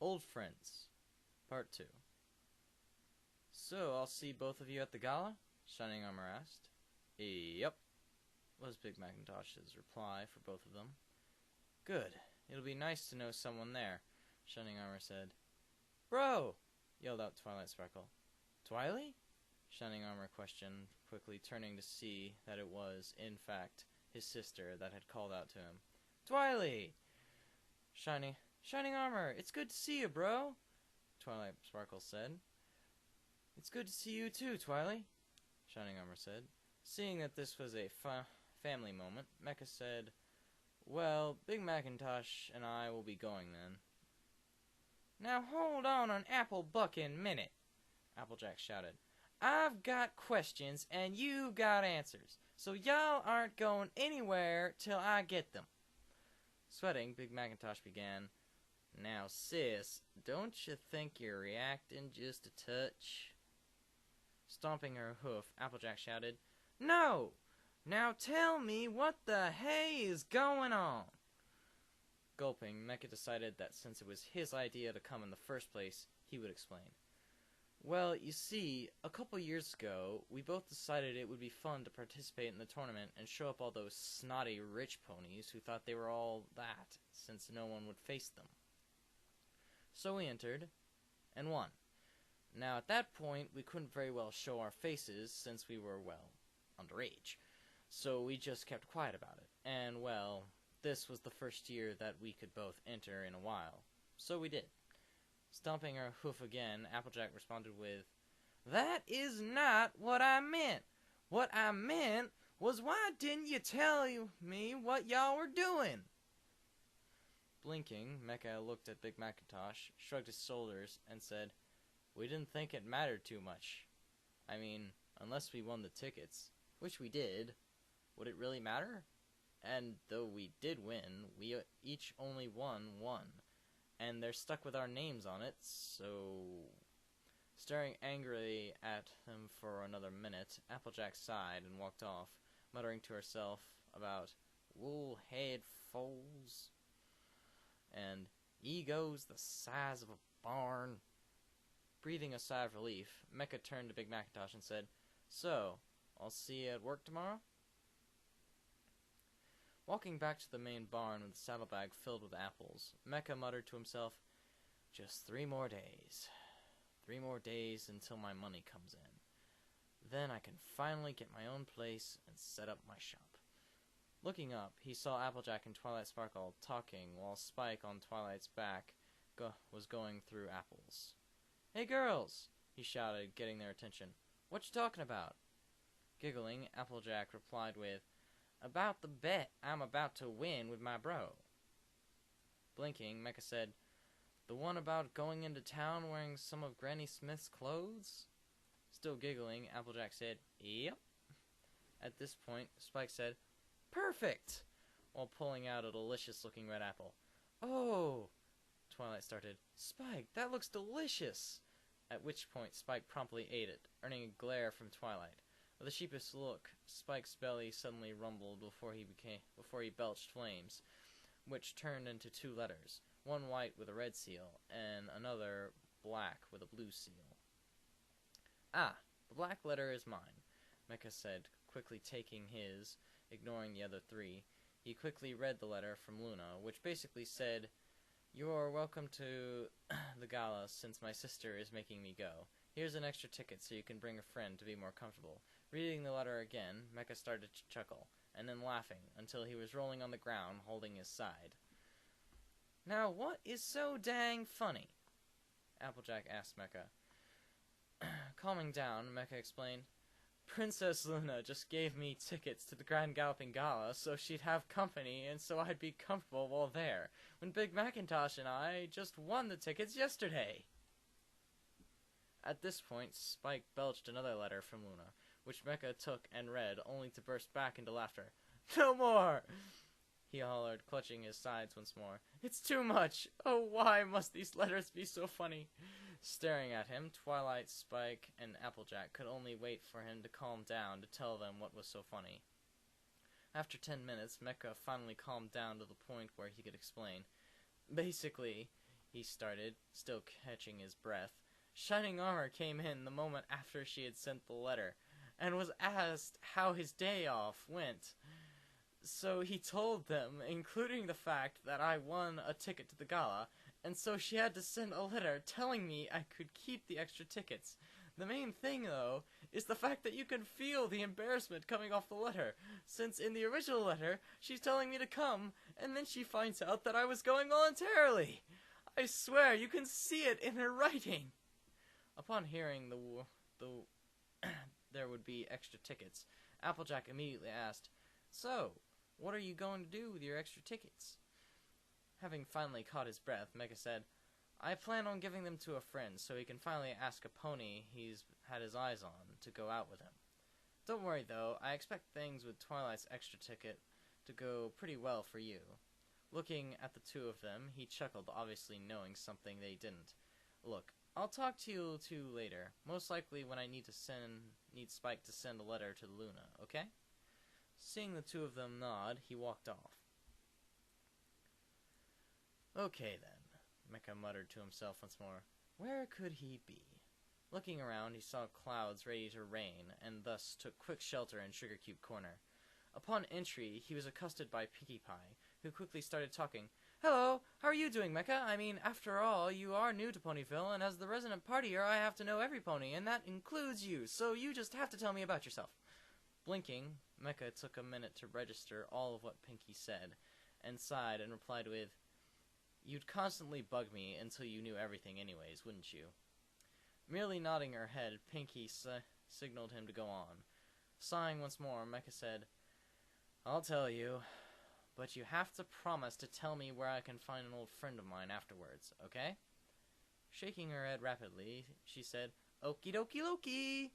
Old Friends, Part 2. So, I'll see both of you at the gala? Shining Armor asked. Yep, was Big Macintosh's reply for both of them. Good. It'll be nice to know someone there, Shining Armor said. Bro! Yelled out Twilight Sparkle. Twily? Shining Armor questioned, quickly turning to see that it was, in fact, his sister that had called out to him. Twily! Shining Armor, it's good to see you, bro, Twilight Sparkle said. It's good to see you too, Twily, Shining Armor said. Seeing that this was a family moment, Mecha said, well, Big Macintosh and I will be going then. Now hold on an apple bucking minute, Applejack shouted. I've got questions and you've got answers, so y'all aren't going anywhere till I get them. Sweating, Big Macintosh began, Now, sis, don't you think you're reacting just a touch? Stomping her hoof, Applejack shouted, No! Now tell me what the hay is going on! Gulping, Mecha decided that since it was his idea to come in the first place, he would explain. Well, you see, a couple years ago, we both decided it would be fun to participate in the tournament and show up all those snotty rich ponies who thought they were all that, since no one would face them. So we entered, and won. Now, at that point, we couldn't very well show our faces, since we were, well, underage. So we just kept quiet about it. And, well, this was the first year that we could both enter in a while. So we did. Stomping her hoof again, Applejack responded with, That is not what I meant. What I meant was why didn't you tell me what y'all were doing? Blinking, Mecha looked at Big Macintosh, shrugged his shoulders, and said, We didn't think it mattered too much. I mean, unless we won the tickets, which we did, would it really matter? And though we did win, we each only won one. And they're stuck with our names on it, so... Staring angrily at them for another minute, Applejack sighed and walked off, muttering to herself about wool-head foals and egos the size of a barn. Breathing a sigh of relief, Mecha turned to Big Macintosh and said, So, I'll see you at work tomorrow? Walking back to the main barn with the saddlebag filled with apples, Mecha muttered to himself, Just 3 more days. 3 more days until my money comes in. Then I can finally get my own place and set up my shop. Looking up, he saw Applejack and Twilight Sparkle talking while Spike on Twilight's back was going through apples. Hey girls, he shouted, getting their attention. What you talking about? Giggling, Applejack replied with, About the bet I'm about to win with my bro. Blinking, Mecha said, The one about going into town wearing some of Granny Smith's clothes? Still giggling, Applejack said, Yep. At this point, Spike said, Perfect! While pulling out a delicious-looking red apple. Oh! Twilight started, Spike, that looks delicious! At which point, Spike promptly ate it, earning a glare from Twilight. With a sheepish look, Spike's belly suddenly rumbled before he belched flames, which turned into 2 letters, one white with a red seal, and another black with a blue seal. Ah, the black letter is mine, Mecha said, quickly taking his, ignoring the other 3. He quickly read the letter from Luna, which basically said, You're welcome to the gala since my sister is making me go. Here's an extra ticket so you can bring a friend to be more comfortable. Reading the letter again, Mecha started to chuckle, and then laughing, until he was rolling on the ground, holding his side. Now what is so dang funny? Applejack asked Mecha. Calming down, Mecha explained, Princess Luna just gave me tickets to the Grand Galloping Gala so she'd have company and so I'd be comfortable while there, when Big Macintosh and I just won the tickets yesterday. At this point, Spike belched another letter from Luna, which Mecha took and read, only to burst back into laughter. No more! He hollered, clutching his sides once more. It's too much! Oh, why must these letters be so funny? Staring at him, Twilight, Spike, and Applejack could only wait for him to calm down to tell them what was so funny. After 10 minutes, Mecha finally calmed down to the point where he could explain. Basically, he started, still catching his breath. Shining Armor came in the moment after she had sent the letter, and was asked how his day off went. So he told them, including the fact that I won a ticket to the gala, and so she had to send a letter telling me I could keep the extra tickets. The main thing, though, is the fact that you can feel the embarrassment coming off the letter, since in the original letter, she's telling me to come, and then she finds out that I was going voluntarily. I swear, you can see it in her writing. Upon hearing there would be extra tickets, Applejack immediately asked, "So, what are you going to do with your extra tickets?" Having finally caught his breath, Mecha said, "I plan on giving them to a friend so he can finally ask a pony he's had his eyes on to go out with him. Don't worry, though, I expect things with Twilight's extra ticket to go pretty well for you." Looking at the two of them, he chuckled, obviously knowing something they didn't. "Look, I'll talk to you two later, most likely when I need Spike to send a letter to Luna, okay?" Seeing the two of them nod, he walked off. "Okay then," Mecha muttered to himself once more. Where could he be? Looking around, he saw clouds ready to rain, and thus took quick shelter in Sugar Cube Corner. Upon entry, he was accosted by Pinkie Pie, who quickly started talking. "Hello, how are you doing, Mecha? I mean, after all, you are new to Ponyville, and as the resident partier, I have to know every pony, and that includes you, so you just have to tell me about yourself." Blinking, Mecha took a minute to register all of what Pinkie said, and sighed and replied with, "You'd constantly bug me until you knew everything anyways, wouldn't you?" Merely nodding her head, Pinkie signaled him to go on. Sighing once more, Mecha said, "I'll tell you, but you have to promise to tell me where I can find an old friend of mine afterwards, okay?" Shaking her head rapidly, she said, "Okie dokie dokie."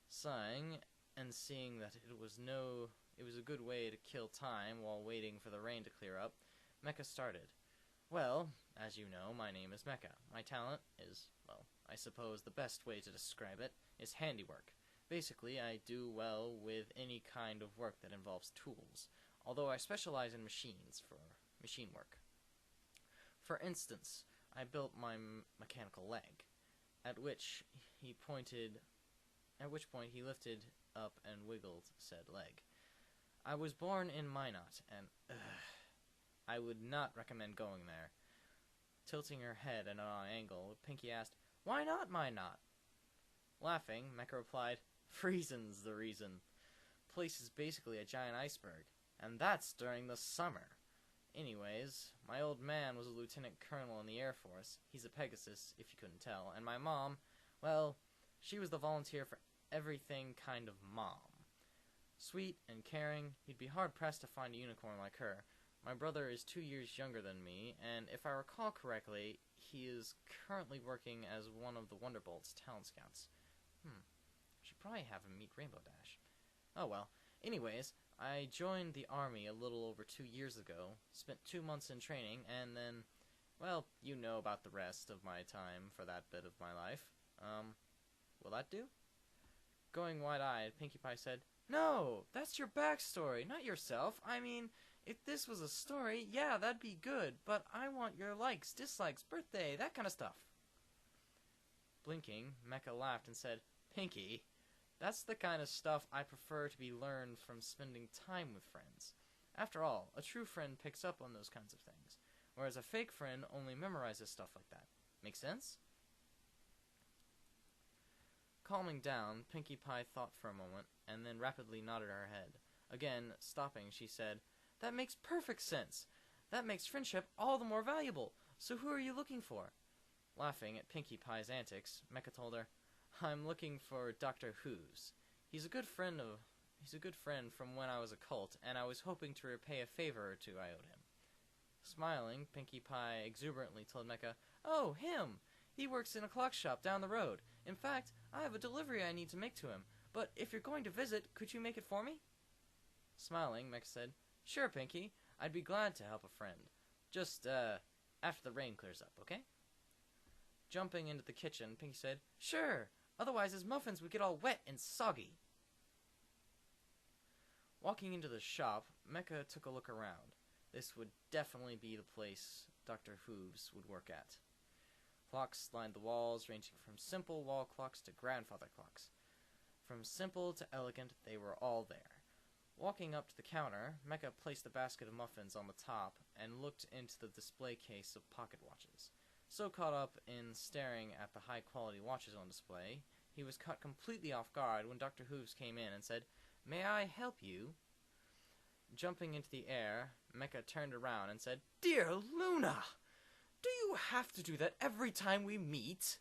Sighing, and seeing that it was a good way to kill time while waiting for the rain to clear up, Mecha started. "Well, as you know, my name is Mecha. My talent is, well, I suppose the best way to describe it is handiwork. Basically, I do well with any kind of work that involves tools, although I specialize in machines for machine work. For instance, I built my mechanical leg, at which point he lifted up and wiggled said leg. I was born in Minot, and I would not recommend going there." Tilting her head at an angle, Pinkie asked, "Why not Minot?" Laughing, Mecha replied, "Reason's the reason. The place is basically a giant iceberg, and that's during the summer. Anyways, my old man was a lieutenant colonel in the Air Force. He's a Pegasus, if you couldn't tell. And my mom, well, she was the volunteer for everything kind of mom. Sweet and caring, you'd be hard-pressed to find a unicorn like her. My brother is 2 years younger than me, and if I recall correctly, he is currently working as one of the Wonderbolt's talent scouts. Should probably have him meet Rainbow Dash. Oh well. Anyways, I joined the army a little over 2 years ago, spent 2 months in training, and then, well, you know about the rest of my time for that bit of my life. Will that do?" Going wide-eyed, Pinkie Pie said, "No, that's your backstory, not yourself. I mean, if this was a story, yeah, that'd be good, but I want your likes, dislikes, birthday, that kind of stuff." Blinking, Mecha laughed and said, "Pinkie, that's the kind of stuff I prefer to be learned from spending time with friends. After all, a true friend picks up on those kinds of things, whereas a fake friend only memorizes stuff like that. Make sense?" Calming down, Pinkie Pie thought for a moment, and then rapidly nodded her head. Again, stopping, she said, "That makes perfect sense. That makes friendship all the more valuable. So who are you looking for?" Laughing at Pinkie Pie's antics, Mecha told her, "I'm looking for Dr. Who's. He's a good friend from when I was a colt, and I was hoping to repay a favor or two I owed him." Smiling, Pinkie Pie exuberantly told Mecha, "Oh, him! He works in a clock shop down the road. In fact, I have a delivery I need to make to him, but if you're going to visit, could you make it for me?" Smiling, Mecha said, "Sure, Pinkie. I'd be glad to help a friend. Just, after the rain clears up, okay?" Jumping into the kitchen, Pinkie said, "Sure. Otherwise his muffins would get all wet and soggy." Walking into the shop, Mecha took a look around. This would definitely be the place Dr. Hooves would work at. Clocks lined the walls, ranging from simple wall clocks to grandfather clocks. From simple to elegant, they were all there. Walking up to the counter, Mecca placed the basket of muffins on the top and looked into the display case of pocket watches. So caught up in staring at the high-quality watches on display, he was caught completely off guard when Dr. Hooves came in and said, "May I help you?" Jumping into the air, Mecca turned around and said, "Dear Luna! Do you have to do that every time we meet?"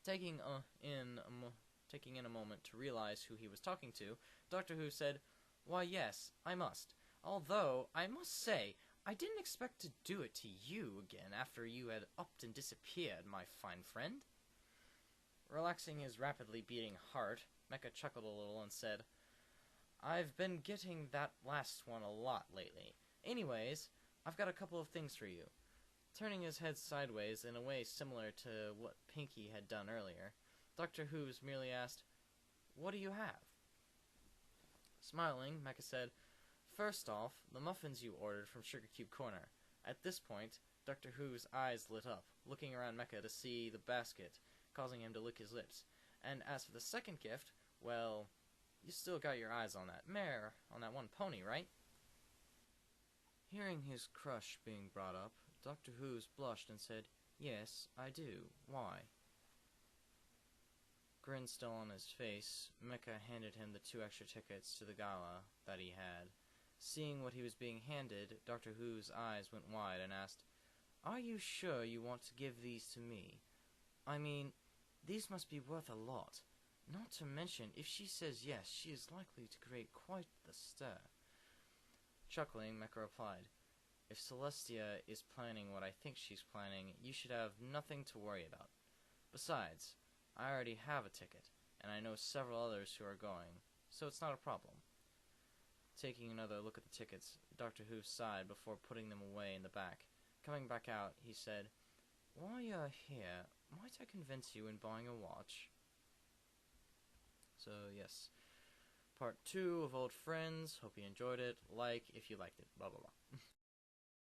Taking in a moment to realize who he was talking to, Dr. Who said, "Why, yes, I must. Although, I must say, I didn't expect to do it to you again after you had upped and disappeared, my fine friend." Relaxing his rapidly beating heart, Mecca chuckled a little and said, "I've been getting that last one a lot lately. Anyways, I've got a couple of things for you." Turning his head sideways in a way similar to what Pinky had done earlier, Dr. Hooves merely asked, "What do you have?" Smiling, Mecca said, "First off, the muffins you ordered from Sugar Cube Corner." At this point, Dr. Who's eyes lit up, looking around Mecca to see the basket, causing him to lick his lips. "And as for the second gift, well, you still got your eyes on that mare, on that one pony, right?" Hearing his crush being brought up, Dr. Who's blushed and said, "Yes, I do. Why?" Grin still on his face, Mecca handed him the 2 extra tickets to the gala that he had. Seeing what he was being handed, Dr. Who's eyes went wide and asked, "Are you sure you want to give these to me? I mean, these must be worth a lot. Not to mention, if she says yes, she is likely to create quite the stir." Chuckling, Mecca replied, "If Celestia is planning what I think she's planning, you should have nothing to worry about. Besides, I already have a ticket, and I know several others who are going, so it's not a problem." Taking another look at the tickets, Dr. Who sighed before putting them away in the back. Coming back out, he said, "While you're here, might I convince you in buying a watch?" So, yes. Part 2 of Old Friends. Hope you enjoyed it. Like if you liked it. Blah, blah, blah.